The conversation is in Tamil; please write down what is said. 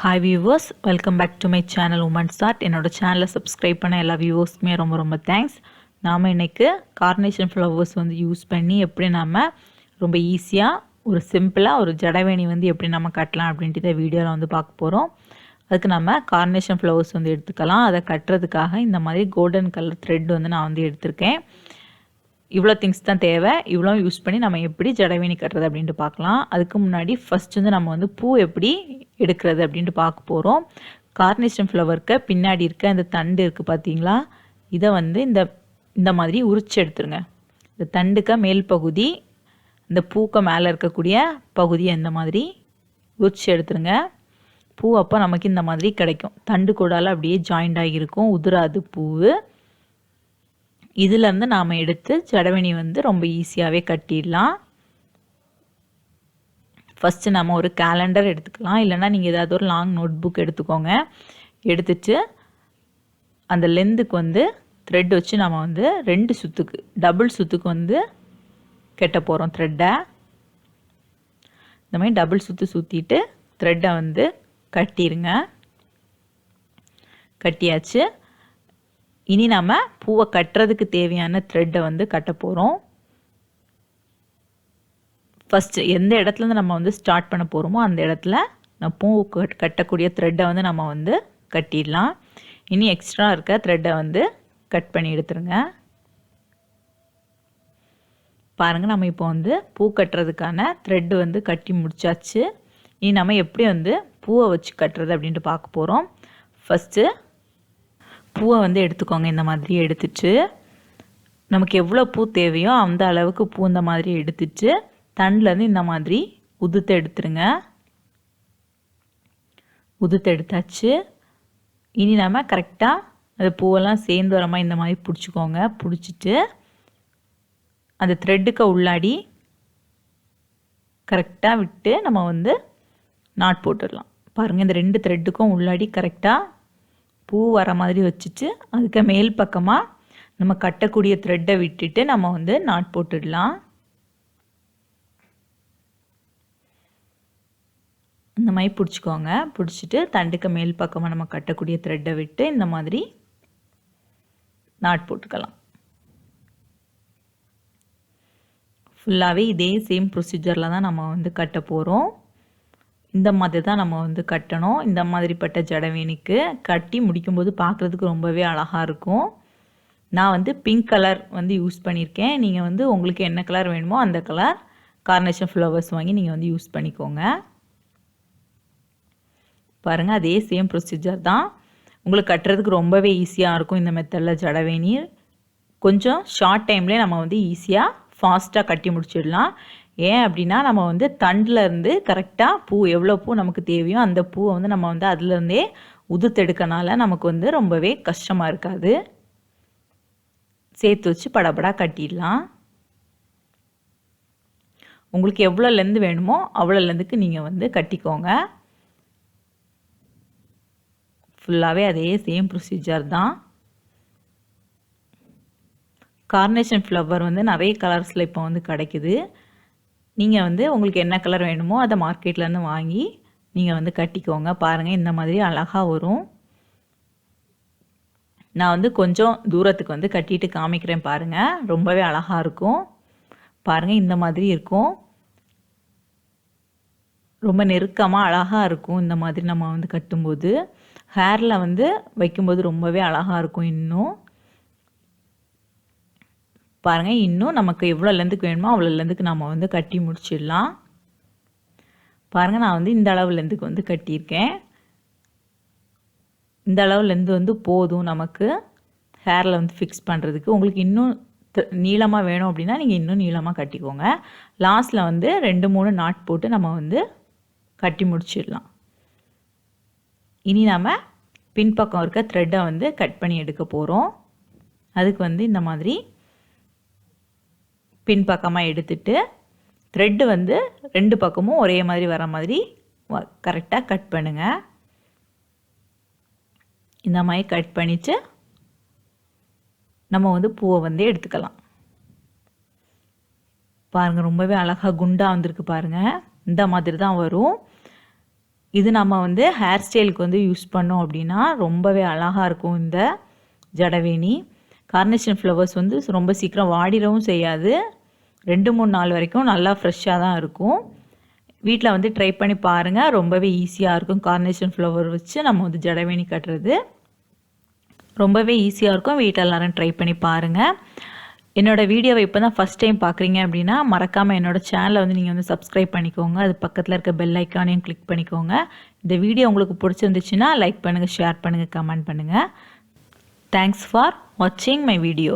Hi viewers, welcome back to my channel women's art. என்னோடய சேனலை சப்ஸ்கிரைப் பண்ண எல்லா வியூவர்ஸ்க்குமே ரொம்ப ரொம்ப தேங்க்ஸ். நாம் இன்றைக்கி கார்னேஷன் ஃப்ளவர்ஸ் யூஸ் பண்ணி எப்படி நாம் ரொம்ப ஈஸியாக ஒரு சிம்பிளாக ஒரு ஜடவேணி எப்படி நம்ம கட்டலாம் அப்படின்ட்டு இந்த வீடியோவில் பார்க்க போகிறோம். அதுக்கு நம்ம கார்னேஷன் ஃப்ளவர்ஸ் எடுத்துக்கலாம். அதை கட்டுறதுக்காக இந்த மாதிரி கோல்டன் கலர் த்ரெட் நான் எடுத்திருக்கேன். இவ்வளோ திங்ஸ் தான் தேவை. இவ்வளோ யூஸ் பண்ணி நம்ம எப்படி ஜடவேணி கட்டுறது அப்படின்ட்டு பார்க்கலாம். அதுக்கு முன்னாடி ஃபஸ்ட் நம்ம பூ எப்படி எடுக்கிறது அப்படின்ட்டு பார்க்க போகிறோம். கார்னேஷன் ஃப்ளவருக்கு பின்னாடி இருக்க இந்த தண்டு இருக்குது பார்த்தீங்களா, இதை இந்த இந்த மாதிரி உரிச்சு எடுத்துருங்க. இந்த தண்டுக்க மேல் பகுதி, இந்த பூக்க மேலே இருக்கக்கூடிய பகுதியை இந்த மாதிரி உரிச்சு எடுத்துருங்க. பூ அப்போ நமக்கு இந்த மாதிரி கிடைக்கும். தண்டு கூடால அப்படியே ஜாயிண்ட் ஆகியிருக்கும், உதிராது பூவு. இதிலேருந்து நாம் எடுத்து ஜடவேணி ரொம்ப ஈஸியாகவே கட்டிடலாம். ஃபஸ்ட்டு நம்ம ஒரு கேலண்டர் எடுத்துக்கலாம், இல்லைனா நீங்கள் ஏதாவது ஒரு லாங் நோட் புக் எடுத்துக்கோங்க. எடுத்துட்டு அந்த லென்த்துக்கு த்ரெட் வச்சு நம்ம 2 சுற்றுக்கு டபுள் சுற்றுக்கு கட்ட போகிறோம் த்ரெட்டை. இந்த மாதிரி டபுள் சுற்று சுற்றிட்டு த்ரெட்டை கட்டிடுங்க. கட்டியாச்சு. இனி நம்ம பூவை கட்டுறதுக்கு தேவையான த்ரெட்டை கட்ட போகிறோம். ஃபஸ்ட்டு எந்த இடத்துலேருந்து நம்ம ஸ்டார்ட் பண்ண போகிறோமோ அந்த இடத்துல நான் பூ கட்டக்கூடிய த்ரெட்டை நம்ம கட்டிடலாம். இனி எக்ஸ்ட்ரா இருக்க த்ரெட்டை கட் பண்ணி எடுத்துருங்க. பாருங்கள், நம்ம இப்போ பூ கட்டுறதுக்கான த்ரெட்டு கட்டி முடிச்சாச்சு. இனி நம்ம எப்படி பூவை வச்சு கட்டுறது அப்படின்ட்டு பார்க்க போகிறோம். ஃபஸ்ட்டு பூவை எடுத்துக்கோங்க. இந்த மாதிரி எடுத்துட்டு நமக்கு எவ்வளோ பூ தேவையோ அந்த அளவுக்கு பூ இந்த மாதிரி எடுத்துட்டு தண்டுலேருந்து இந்த மாதிரி உதுத்து எடுத்துருங்க. உதுத்து எடுத்தாச்சு. இனி நம்ம கரெக்டாக அந்த பூவெல்லாம் சேர்ந்து வர மாதிரி இந்த மாதிரி பிடிச்சிக்கோங்க. பிடிச்சிட்டு அந்த த்ரெட்டுக்கு உள்ளாடி கரெக்டாக விட்டு நம்ம நாட் போட்டுடலாம். பாருங்கள், இந்த 2 த்ரெட்டுக்கும் உள்ளாடி கரெக்டாக பூ வர மாதிரி வச்சுட்டு அதுக்கு மேல் பக்கமாக நம்ம கட்டக்கூடிய த்ரெட்டை விட்டுட்டு நம்ம நாட் போட்டுடலாம். இந்த மாதிரி பிடிச்சிக்கோங்க. பிடிச்சிட்டு தண்டுக்கு மேல் பக்கமாக நம்ம கட்டக்கூடிய த்ரெட்டை விட்டு இந்த மாதிரி நாட் போட்டுக்கலாம். ஃபுல்லாகவே இதே சேம் ப்ரொசீஜரில் தான் நம்ம கட்ட போகிறோம். இந்த மாதிரி தான் நம்ம கட்டணும். இந்த மாதிரிப்பட்ட ஜடவேணிக்கு கட்டி முடிக்கும்போது பார்க்குறதுக்கு ரொம்பவே அழகாக இருக்கும். நான் பிங்க் கலர் யூஸ் பண்ணியிருக்கேன். நீங்கள் உங்களுக்கு என்ன கலர் வேணுமோ அந்த கலர் கார்னேஷன் ஃப்ளவர்ஸ் வாங்கி நீங்கள் யூஸ் பண்ணிக்கோங்க. பாருங்கள், அதே சேம் ப்ரொசீஜர் தான். உங்களுக்கு கட்டுறதுக்கு ரொம்பவே ஈஸியாக இருக்கும். இந்த மெத்தடில் ஜடவேணி கொஞ்சம் ஷார்ட் டைம்லேயே நம்ம ஈஸியாக ஃபாஸ்ட்டாக கட்டி முடிச்சிடலாம். ஏன் அப்படின்னா நம்ம தண்டுலேருந்து கரெக்டாக பூ எவ்வளோ பூ நமக்கு தேவையோ அந்த பூவை நம்ம அதுலேருந்தே உதுத்தெடுக்கனால நமக்கு ரொம்பவே கஷ்டமாக இருக்காது. சேர்த்து வச்சு படபடா கட்டிடலாம். உங்களுக்கு எவ்வளோ லென்த் வேணுமோ அவ்வளோ லென்த்துக்கு நீங்கள் கட்டிக்கோங்க. ஃபுல்லாகவே அதே சேம் ப்ரொசீஜர் தான். கார்னேஷன் ஃப்ளவர் நிறைய கலர்ஸில் இப்போ கிடைக்குது. நீங்கள் உங்களுக்கு என்ன கலர் வேணுமோ அதை மார்க்கெட்லேருந்து வாங்கி நீங்கள் கட்டிக்கோங்க. பாருங்கள், இந்த மாதிரி அழகாக வரும். நான் கொஞ்சம் தூரத்துக்கு கட்டிட்டு காமிக்கிறேன். பாருங்கள், ரொம்பவே அழகாக இருக்கும். பாருங்கள், இந்த மாதிரி இருக்கும். ரொம்ப நெருக்கமாக அழகாக இருக்கும். இந்த மாதிரி நம்ம கட்டும்போது ஹேரில் வைக்கும்போது ரொம்பவே அழகாக இருக்கும். இன்னும் பாருங்கள், இன்னும் நமக்கு எவ்வளோ லென்த்துக்கு வேணுமோ அவ்வளோ லென்த்துக்கு நம்ம கட்டி முடிச்சிடலாம். பாருங்கள், நான் இந்த அளவு லென்த்துக்கு கட்டியிருக்கேன். இந்த அளவு லென்த்து போதும் நமக்கு ஹேரில் ஃபிக்ஸ் பண்ணுறதுக்கு. உங்களுக்கு இன்னும் நீளமாக வேணும் அப்படின்னா நீங்கள் இன்னும் நீளமாக கட்டிக்கோங்க. லாஸ்ட்டில் 2-3 நாட் போட்டு நம்ம கட்டி முடிச்சிடலாம். இனி நம்ம பின்பக்கம் இருக்க த்ரெட்டை கட் பண்ணி எடுக்க போகிறோம். அதுக்கு இந்த மாதிரி பின்பக்கமாக எடுத்துட்டு த்ரெட்டு 2 பக்கமும் ஒரே மாதிரி வர மாதிரி கரெக்டாக கட் பண்ணுங்கள். இந்த மாதிரி கட் பண்ணிவிட்டு நம்ம பூவை எடுத்துக்கலாம். பாருங்கள், ரொம்பவே அழகாக குண்டாக வந்திருக்கு. பாருங்கள், இந்த மாதிரி தான் வரும். இது நம்ம வந்து ஹேர் ஸ்டைலுக்கு வந்து யூஸ் பண்ணோம் அப்படின்னா ரொம்பவே அழகாக இருக்கும் இந்த ஜடவேணி. கார்னேஷன் ஃப்ளவர்ஸ் வந்து ரொம்ப சீக்கிரம் வாடிடவும் செய்யாது. 2-3 நாள் வரைக்கும் நல்லா ஃப்ரெஷ்ஷாக தான் இருக்கும். வீட்டில் வந்து ட்ரை பண்ணி பாருங்கள். ரொம்பவே ஈஸியாக இருக்கும். கார்னேஷன் ஃப்ளவர் வச்சு நம்ம வந்து ஜடவேணி கட்டுறது ரொம்பவே ஈஸியாக இருக்கும். வீட்டில் எல்லோரும் ட்ரை பண்ணி பாருங்கள். என்னோடய வீடியோவை இப்போ தான் ஃபஸ்ட் டைம் பார்க்குறீங்க அப்படின்னா மறக்காமல் என்னோடய சேனலை வந்து நீங்கள் வந்து சப்ஸ்கிரைப் பண்ணிக்கோங்க. அது பக்கத்தில் இருக்க பெல் ஐக்கானையும் கிளிக் பண்ணிக்கோங்க. இந்த வீடியோ உங்களுக்கு பிடிச்சிருந்துச்சுன்னா லைக் பண்ணுங்கள், ஷேர் பண்ணுங்கள், கமெண்ட் பண்ணுங்கள். தேங்க்ஸ் ஃபார் வாட்சிங் மை வீடியோ.